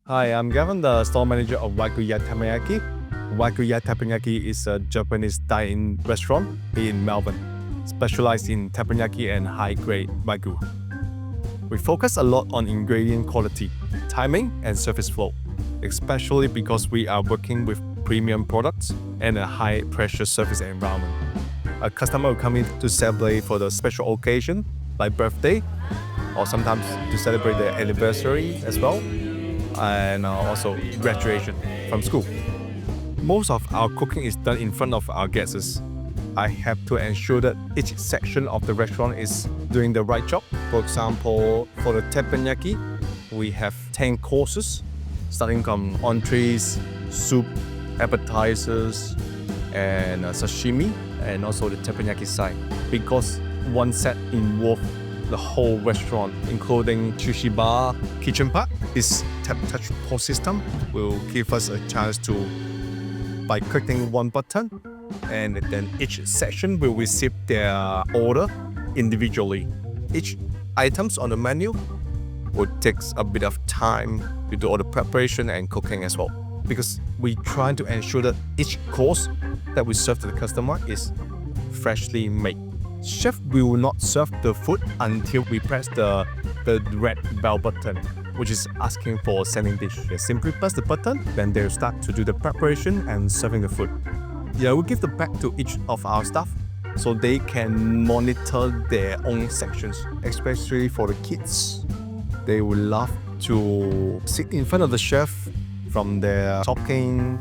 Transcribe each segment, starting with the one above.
Hi, I'm Gavin, the store manager of Waguya Teppanyaki. Waguya Teppanyaki is a Japanese dine-in restaurant in Melbourne, specialized in teppanyaki and high-grade Wagyu. We focus a lot on ingredient quality, timing, and service flow, especially because we are working with premium products and a high-pressure service environment. A customer will come in to celebrate for the special occasion, like birthday, or sometimes to celebrate their anniversary as well, and also graduation from school. Most of our cooking is done in front of our guests. I have to ensure that each section of the restaurant is doing the right job. For example, for the teppanyaki, we have 10 courses, starting from entrees, soup, appetizers, and sashimi, and also the teppanyaki side. Because one set involves the whole restaurant, including sushi bar, kitchen part. This Taptouch POS system will give us a chance to, by clicking one button, and then each section will receive their order individually. Each items on the menu would take a bit of time to do all the preparation and cooking as well, because we try to ensure that each course that we serve to the customer is freshly made. Chef will not serve the food until we press the red bell button, which is asking for sending dish. They simply press the button, then they'll start to do the preparation and serving the food. Yeah, we give the bag to each of our staff so they can monitor their own sections, especially for the kids. They will love to sit in front of the chef from their talking,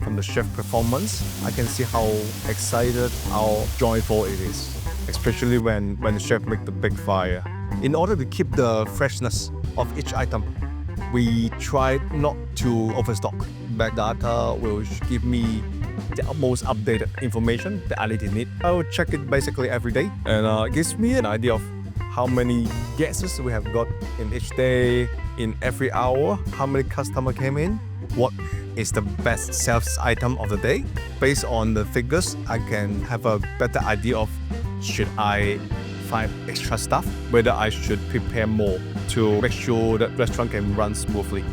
from the chef performance. I can see how excited, how joyful it is, especially when the chef make the big fire. In order to keep the freshness of each item, we try not to overstock. Back data will give me the most updated information that I need. I will check it basically every day, and it gives me an idea of how many guests we have got in each day, in every hour, how many customers came in, what is the best sales item of the day. Based on the figures, I can have a better idea of should I find extra stuff, whether I should prepare more to make sure that restaurant can run smoothly.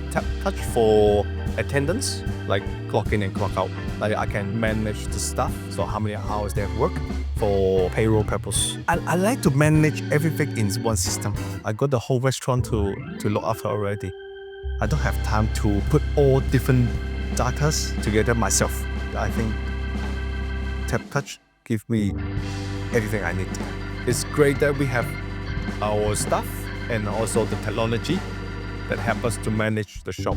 Taptouch for attendance, like clock in and clock out. Like I can manage the staff, so how many hours they have worked for payroll purpose. I like to manage everything in one system. I got the whole restaurant to look after already. I don't have time to put all different data together myself. I think Taptouch give me everything I need. It's great that we have our staff and also the technology that help us to manage the shop.